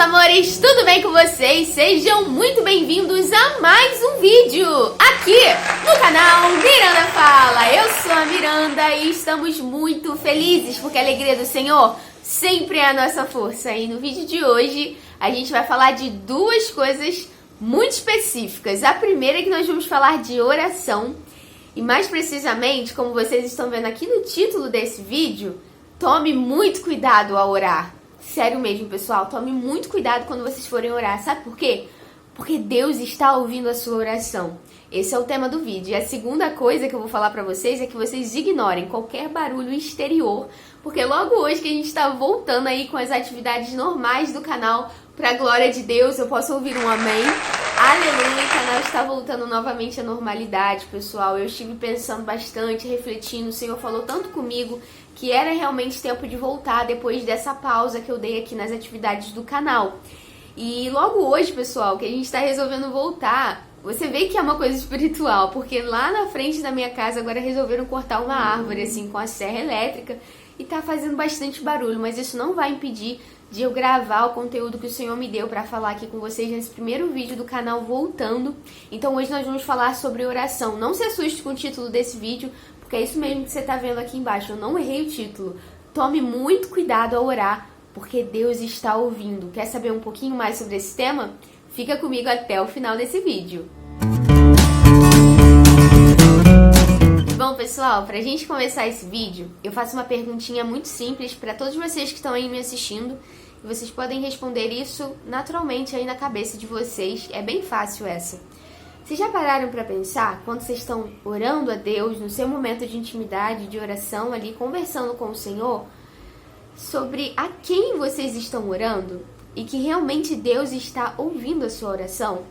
amores, tudo bem com vocês? Sejam muito bem-vindos a mais um vídeo aqui no canal Miranda Fala. Eu sou a Miranda e estamos muito felizes porque a alegria do Senhor sempre é a nossa força. E no vídeo de hoje a gente vai falar de duas coisas muito específicas. A primeira é que nós vamos falar de oração e mais precisamente, como vocês estão vendo aqui no título desse vídeo, tome muito cuidado ao orar. Sério mesmo, pessoal, tome muito cuidado quando vocês forem orar. Sabe por quê? Porque Deus está ouvindo a sua oração. Esse é o tema do vídeo. E a segunda coisa que eu vou falar pra vocês é que vocês ignorem qualquer barulho exterior, porque logo hoje que a gente está voltando aí com as atividades normais do canal, pra glória de Deus, eu posso ouvir um amém. Aleluia, o canal está voltando novamente à normalidade, pessoal. Eu estive pensando bastante, refletindo, o Senhor falou tanto comigo que era realmente tempo de voltar depois dessa pausa que eu dei aqui nas atividades do canal. E logo hoje, pessoal, que a gente está resolvendo voltar, você vê que é uma coisa espiritual, porque lá na frente da minha casa agora resolveram cortar uma árvore assim com a serra elétrica e tá fazendo bastante barulho, mas isso não vai impedir de eu gravar o conteúdo que o Senhor me deu para falar aqui com vocês nesse primeiro vídeo do canal voltando. Então hoje nós vamos falar sobre oração. Não se assuste com o título desse vídeo, porque é isso mesmo que você tá vendo aqui embaixo. Eu não errei o título. Tome muito cuidado ao orar, porque Deus está ouvindo. Quer saber um pouquinho mais sobre esse tema? Fica comigo até o final desse vídeo. Bom, pessoal, pra gente começar esse vídeo, eu faço uma perguntinha muito simples para todos vocês que estão aí me assistindo. E vocês podem responder isso naturalmente aí na cabeça de vocês. É bem fácil essa. Vocês já pararam para pensar, quando vocês estão orando a Deus, no seu momento de intimidade, de oração ali, conversando com o Senhor, sobre a quem vocês estão orando e que realmente Deus está ouvindo a sua oração?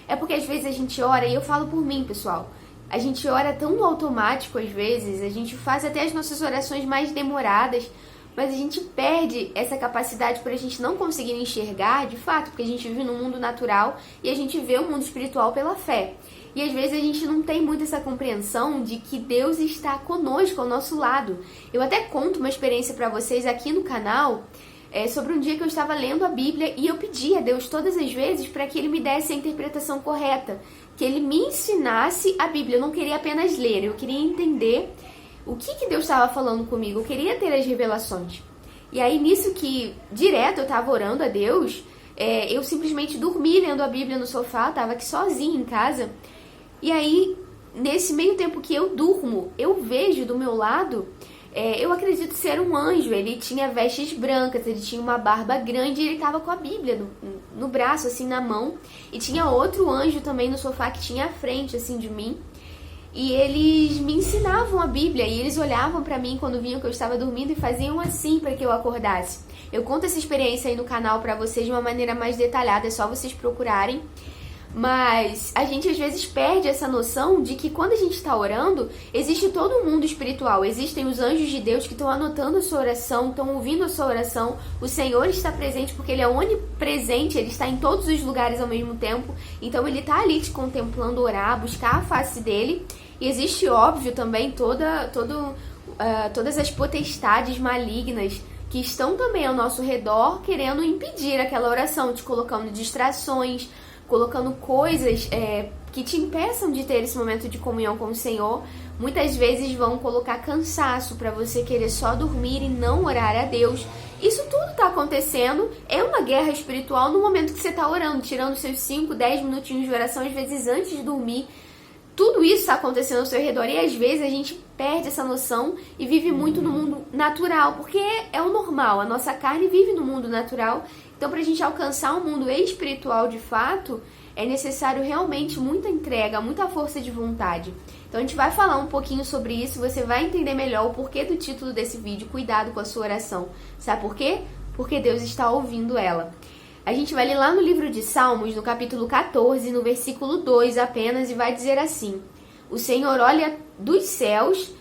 É porque às vezes a gente ora, e eu falo por mim, pessoal, a gente ora tão no automático às vezes, a gente faz até as nossas orações mais demoradas, mas a gente perde essa capacidade por a gente não conseguir enxergar de fato, porque a gente vive no mundo natural e a gente vê o mundo espiritual pela fé. E às vezes a gente não tem muito essa compreensão de que Deus está conosco, ao nosso lado. Eu até conto uma experiência para vocês aqui no canal, sobre um dia que eu estava lendo a Bíblia e eu pedi a Deus todas as vezes para que Ele me desse a interpretação correta, que Ele me ensinasse a Bíblia. Eu não queria apenas ler, eu queria entender o que Deus estava falando comigo, eu queria ter as revelações. E aí nisso que direto eu estava orando a Deus, eu simplesmente dormi lendo a Bíblia no sofá, estava aqui sozinha em casa. E aí, nesse meio tempo que eu durmo, eu vejo do meu lado, eu acredito ser um anjo. Ele tinha vestes brancas, ele tinha uma barba grande e ele estava com a Bíblia no braço, assim, na mão. E tinha outro anjo também no sofá que tinha à frente, assim, de mim. E eles me ensinavam a Bíblia e eles olhavam pra mim quando viam que eu estava dormindo e faziam assim para que eu acordasse. Eu conto essa experiência aí no canal pra vocês de uma maneira mais detalhada, é só vocês procurarem. Mas a gente às vezes perde essa noção de que quando a gente está orando, existe todo um mundo espiritual. Existem os anjos de Deus que estão anotando a sua oração, estão ouvindo a sua oração. O Senhor está presente porque Ele é onipresente, Ele está em todos os lugares ao mesmo tempo. Então Ele está ali te contemplando orar, buscar a face dEle. E existe, óbvio, também todas as potestades malignas que estão também ao nosso redor, querendo impedir aquela oração, te colocando distrações, colocando coisas que te impeçam de ter esse momento de comunhão com o Senhor. Muitas vezes vão colocar cansaço para você querer só dormir e não orar a Deus. Isso tudo está acontecendo, é uma guerra espiritual no momento que você está orando, tirando seus 5, 10 minutinhos de oração, às vezes antes de dormir. Tudo isso está acontecendo ao seu redor e às vezes a gente perde essa noção e vive muito no mundo natural, porque é o normal, a nossa carne vive no mundo natural. Então, para a gente alcançar um mundo espiritual de fato, é necessário realmente muita entrega, muita força de vontade. Então, a gente vai falar um pouquinho sobre isso, você vai entender melhor o porquê do título desse vídeo, cuidado com a sua oração. Sabe por quê? Porque Deus está ouvindo ela. A gente vai ler lá no livro de Salmos, no capítulo 14, no versículo 2 apenas, e vai dizer assim: o Senhor olha dos céus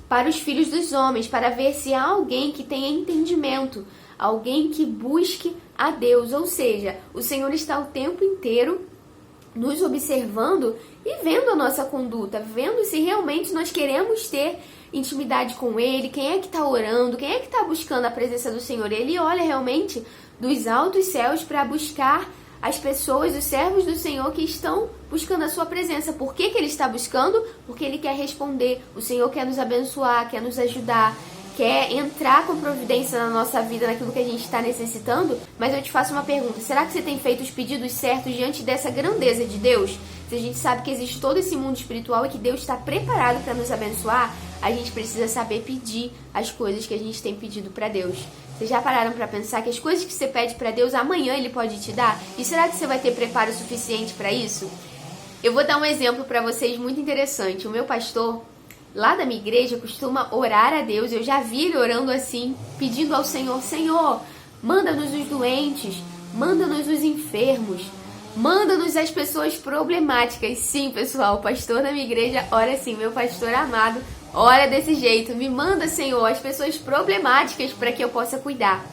para os filhos dos homens, para ver se há alguém que tenha entendimento, alguém que busque a Deus. Ou seja, o Senhor está o tempo inteiro nos observando e vendo a nossa conduta, vendo se realmente nós queremos ter intimidade com Ele, quem é que está orando, quem é que está buscando a presença do Senhor. Ele olha realmente dos altos céus para buscar as pessoas, os servos do Senhor que estão buscando a sua presença. Por que que ele está buscando? Porque ele quer responder. O Senhor quer nos abençoar, quer nos ajudar, quer entrar com providência na nossa vida, naquilo que a gente está necessitando. Mas eu te faço uma pergunta: será que você tem feito os pedidos certos diante dessa grandeza de Deus? Se a gente sabe que existe todo esse mundo espiritual e que Deus está preparado para nos abençoar, a gente precisa saber pedir as coisas que a gente tem pedido para Deus. Vocês já pararam para pensar que as coisas que você pede para Deus, amanhã Ele pode te dar? E será que você vai ter preparo suficiente para isso? Eu vou dar um exemplo para vocês muito interessante. O meu pastor, lá da minha igreja, costuma orar a Deus. Eu já vi ele orando assim, pedindo ao Senhor: Senhor, manda-nos os doentes, manda-nos os enfermos, manda-nos as pessoas problemáticas. Sim, pessoal, o pastor da minha igreja ora assim, meu pastor amado ora desse jeito: me manda, Senhor, as pessoas problemáticas para que eu possa cuidar.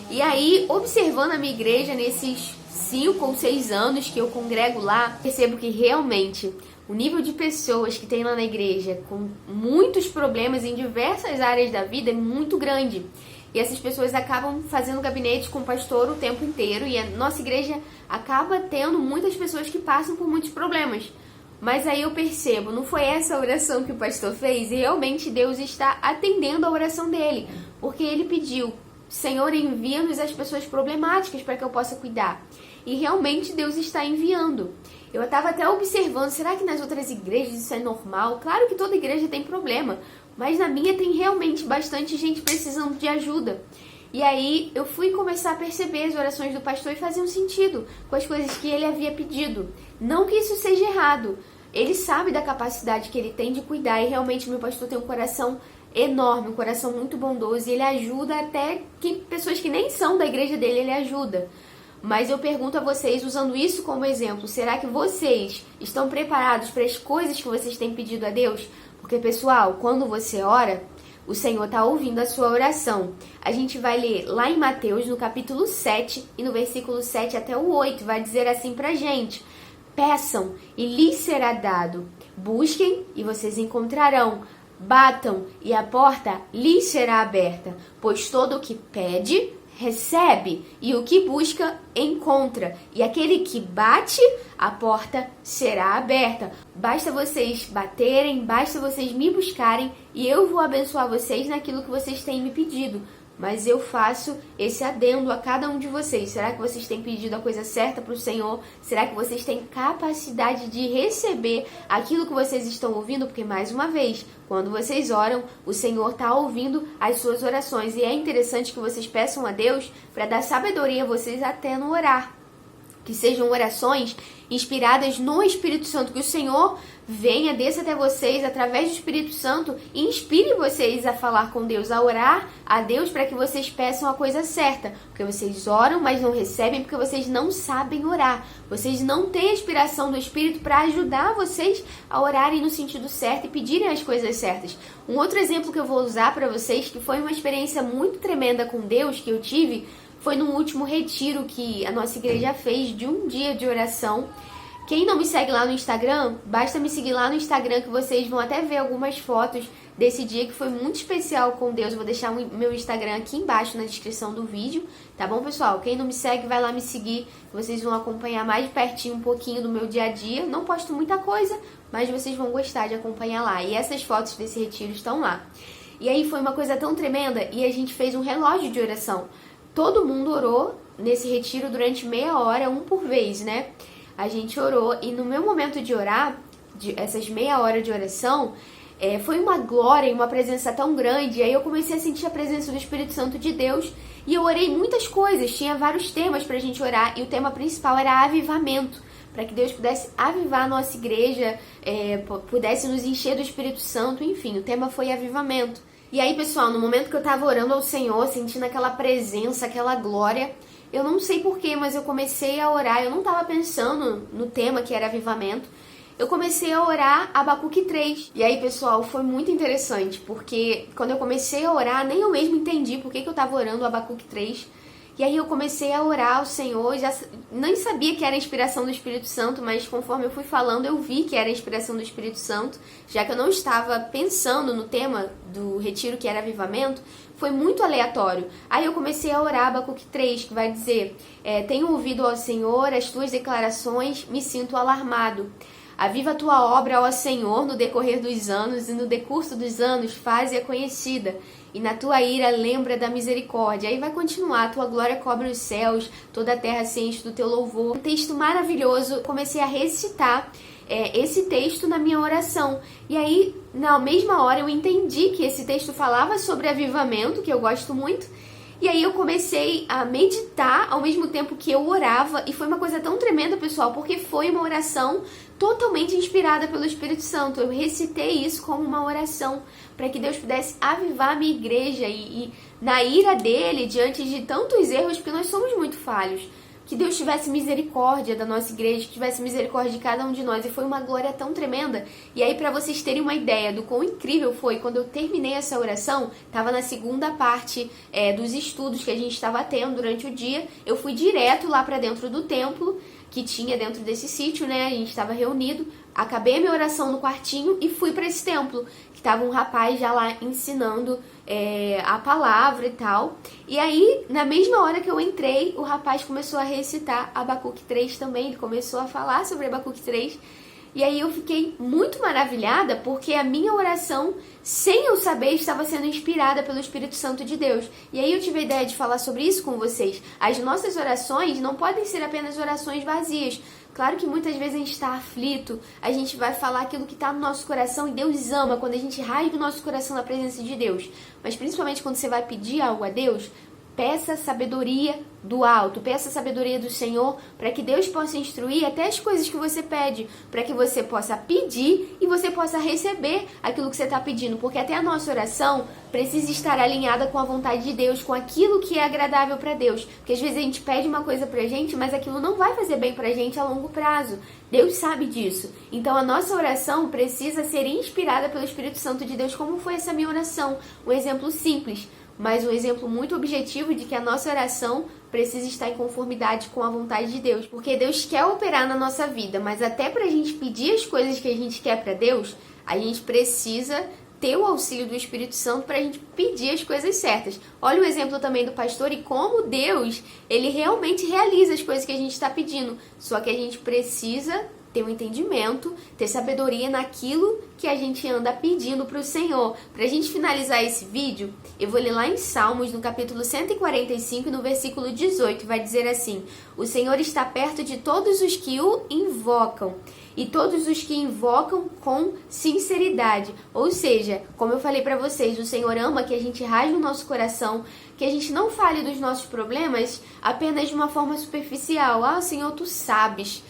E aí, observando a minha igreja nesses 5 ou 6 anos que eu congrego lá, percebo que realmente o nível de pessoas que tem lá na igreja com muitos problemas em diversas áreas da vida é muito grande. E essas pessoas acabam fazendo gabinete com o pastor o tempo inteiro, e a nossa igreja acaba tendo muitas pessoas que passam por muitos problemas. Mas aí eu percebo, não foi essa a oração que o pastor fez, e realmente Deus está atendendo a oração dele, porque ele pediu: Senhor, envia-nos as pessoas problemáticas para que eu possa cuidar. E realmente Deus está enviando. Eu estava até observando, será que nas outras igrejas isso é normal? Claro que toda igreja tem problema, mas na minha tem realmente bastante gente precisando de ajuda. E aí eu fui começar a perceber as orações do pastor e faziam sentido com as coisas que ele havia pedido. Não que isso seja errado. Ele sabe da capacidade que ele tem de cuidar, e realmente meu pastor tem um coração enorme, um coração muito bondoso, e ele ajuda até pessoas que nem são da igreja dele, ele ajuda. Mas eu pergunto a vocês, usando isso como exemplo, será que vocês estão preparados para as coisas que vocês têm pedido a Deus? Porque, pessoal, quando você ora, o Senhor está ouvindo a sua oração. A gente vai ler lá em Mateus, no capítulo 7, e no versículo 7 até o 8, vai dizer assim pra gente: peçam e lhes será dado, busquem e vocês encontrarão, batam e a porta lhes será aberta, pois todo o que pede, recebe, e o que busca, encontra, e aquele que bate, a porta será aberta. Basta vocês baterem, basta vocês me buscarem, e eu vou abençoar vocês naquilo que vocês têm me pedido. Mas eu faço esse adendo a cada um de vocês. Será que vocês têm pedido a coisa certa para o Senhor? Será que vocês têm capacidade de receber aquilo que vocês estão ouvindo? Porque, mais uma vez, quando vocês oram, o Senhor está ouvindo as suas orações. E é interessante que vocês peçam a Deus para dar sabedoria a vocês até no orar. Que sejam orações inspiradas no Espírito Santo, que o Senhor venha, desça até vocês através do Espírito Santo e inspire vocês a falar com Deus, a orar a Deus para que vocês peçam a coisa certa. Porque vocês oram, mas não recebem porque vocês não sabem orar. Vocês não têm a inspiração do Espírito para ajudar vocês a orarem no sentido certo e pedirem as coisas certas. Um outro exemplo que eu vou usar para vocês, que foi uma experiência muito tremenda com Deus que eu tive, foi no último retiro que a nossa igreja fez de um dia de oração. Quem não me segue lá no Instagram, basta me seguir lá no Instagram que vocês vão até ver algumas fotos desse dia que foi muito especial com Deus. Eu vou deixar o meu Instagram aqui embaixo na descrição do vídeo, tá bom, pessoal? Quem não me segue, vai lá me seguir, vocês vão acompanhar mais de pertinho um pouquinho do meu dia a dia. Não posto muita coisa, mas vocês vão gostar de acompanhar lá. E essas fotos desse retiro estão lá. E aí foi uma coisa tão tremenda, e a gente fez um relógio de oração. Todo mundo orou nesse retiro durante meia hora, um por vez, né? A gente orou, e no meu momento de orar, essas meia hora de oração, foi uma glória e uma presença tão grande. Aí eu comecei a sentir a presença do Espírito Santo de Deus, e eu orei muitas coisas, tinha vários temas pra gente orar, e o tema principal era avivamento, para que Deus pudesse avivar a nossa igreja, pudesse nos encher do Espírito Santo, enfim, o tema foi avivamento. E aí, pessoal, no momento que eu tava orando ao Senhor, sentindo aquela presença, aquela glória, eu não sei porquê, mas eu comecei a orar. Eu não tava pensando no tema que era avivamento. Eu comecei a orar Abacuque 3. E aí, pessoal, foi muito interessante, porque quando eu comecei a orar, nem eu mesmo entendi por que eu tava orando Abacuque 3. E aí eu comecei a orar ao Senhor, já nem sabia que era a inspiração do Espírito Santo, mas conforme eu fui falando, eu vi que era a inspiração do Espírito Santo, já que eu não estava pensando no tema do retiro, que era avivamento, foi muito aleatório. Aí eu comecei a orar Abacuque 3, que vai dizer, tenho ouvido ao Senhor as tuas declarações, me sinto alarmado. Aviva a tua obra, ó Senhor, no decorrer dos anos, e no decurso dos anos faze-a conhecida. E na tua ira lembra da misericórdia. Aí vai continuar, a tua glória cobre os céus, toda a terra se enche do teu louvor. Um texto maravilhoso, comecei a recitar esse texto na minha oração. E aí, na mesma hora, eu entendi que esse texto falava sobre avivamento, que eu gosto muito. E aí eu comecei a meditar ao mesmo tempo que eu orava. E foi uma coisa tão tremenda, pessoal, porque foi uma oração totalmente inspirada pelo Espírito Santo. Eu recitei isso como uma oração para que Deus pudesse avivar a minha igreja e na ira dele, diante de tantos erros, porque nós somos muito falhos, que Deus tivesse misericórdia da nossa igreja, que tivesse misericórdia de cada um de nós. E foi uma glória tão tremenda. E aí, para vocês terem uma ideia do quão incrível foi, quando eu terminei essa oração, estava na segunda parte dos estudos que a gente estava tendo durante o dia, eu fui direto lá para dentro do templo, que tinha dentro desse sítio, né? A gente estava reunido, acabei a minha oração no quartinho e fui para esse templo, que estava um rapaz já lá ensinando a palavra e tal. E aí, na mesma hora que eu entrei, o rapaz começou a recitar Abacuque 3 também, ele começou a falar sobre Abacuque 3. E aí eu fiquei muito maravilhada, porque a minha oração, sem eu saber, estava sendo inspirada pelo Espírito Santo de Deus. E aí eu tive a ideia de falar sobre isso com vocês. As nossas orações não podem ser apenas orações vazias. Claro que muitas vezes a gente está aflito, a gente vai falar aquilo que está no nosso coração e Deus ama quando a gente rasga o nosso coração na presença de Deus. Mas principalmente quando você vai pedir algo a Deus, peça sabedoria do alto, peça sabedoria do Senhor, para que Deus possa instruir até as coisas que você pede, para que você possa pedir e você possa receber aquilo que você está pedindo, porque até a nossa oração precisa estar alinhada com a vontade de Deus, com aquilo que é agradável para Deus, porque às vezes a gente pede uma coisa pra gente, mas aquilo não vai fazer bem pra gente a longo prazo. Deus sabe disso. Então a nossa oração precisa ser inspirada pelo Espírito Santo de Deus, como foi essa minha oração. Um exemplo simples, mas um exemplo muito objetivo de que a nossa oração precisa estar em conformidade com a vontade de Deus. Porque Deus quer operar na nossa vida, mas até pra gente pedir as coisas que a gente quer pra Deus, a gente precisa ter o auxílio do Espírito Santo pra gente pedir as coisas certas. Olha o exemplo também do pastor e como Deus, ele realmente realiza as coisas que a gente está pedindo. Só que a gente precisa ter um entendimento, ter sabedoria naquilo que a gente anda pedindo para o Senhor. Para a gente finalizar esse vídeo, eu vou ler lá em Salmos, no capítulo 145, no versículo 18, vai dizer assim: o Senhor está perto de todos os que o invocam, e todos os que invocam com sinceridade. Ou seja, como eu falei para vocês, o Senhor ama que a gente rasgue o nosso coração, que a gente não fale dos nossos problemas apenas de uma forma superficial. Ah, Senhor, tu sabes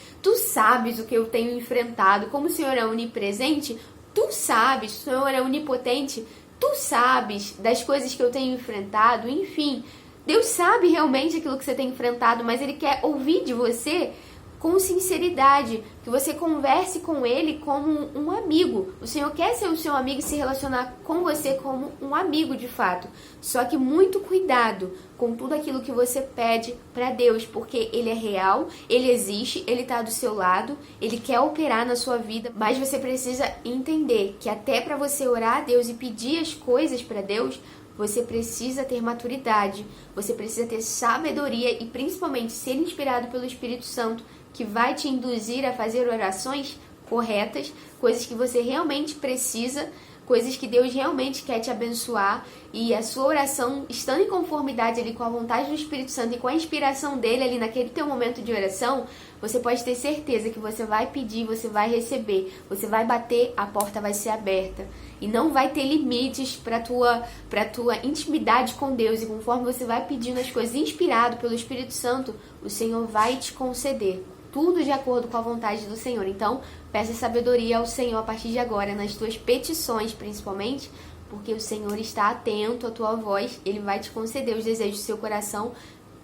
o que eu tenho enfrentado. Como o Senhor é onipresente, tu sabes, o Senhor é onipotente, tu sabes das coisas que eu tenho enfrentado. Enfim, Deus sabe realmente aquilo que você tem enfrentado, mas Ele quer ouvir de você com sinceridade, que você converse com Ele como um amigo. O Senhor quer ser o seu amigo e se relacionar com você como um amigo de fato. Só que muito cuidado com tudo aquilo que você pede para Deus, porque Ele é real, Ele existe, Ele está do seu lado, Ele quer operar na sua vida, mas você precisa entender que até para você orar a Deus e pedir as coisas para Deus, você precisa ter maturidade, você precisa ter sabedoria e principalmente ser inspirado pelo Espírito Santo, que vai te induzir a fazer orações corretas, coisas que você realmente precisa, coisas que Deus realmente quer te abençoar, e a sua oração, estando em conformidade ali com a vontade do Espírito Santo e com a inspiração dele ali naquele teu momento de oração, você pode ter certeza que você vai pedir, você vai receber, você vai bater, a porta vai ser aberta. E não vai ter limites para tua intimidade com Deus. E conforme você vai pedindo as coisas inspirado pelo Espírito Santo, o Senhor vai te conceder tudo de acordo com a vontade do Senhor. Então, peça sabedoria ao Senhor a partir de agora, nas tuas petições principalmente, porque o Senhor está atento à tua voz, Ele vai te conceder os desejos do seu coração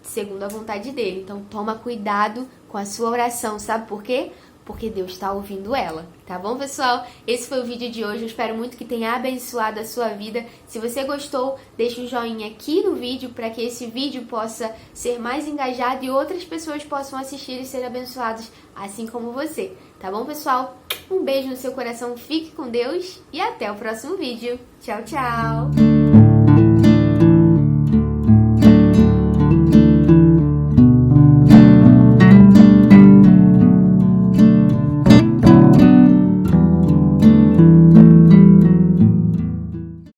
segundo a vontade dele. Então, toma cuidado com a sua oração, sabe por quê? porque Deus está ouvindo ela. Tá bom, pessoal? Esse foi o vídeo de hoje. Eu espero muito que tenha abençoado a sua vida. Se você gostou, deixa um joinha aqui no vídeo para que esse vídeo possa ser mais engajado e outras pessoas possam assistir e ser abençoadas assim como você. Tá bom, pessoal? Um beijo no seu coração, fique com Deus e até o próximo vídeo. Tchau, tchau!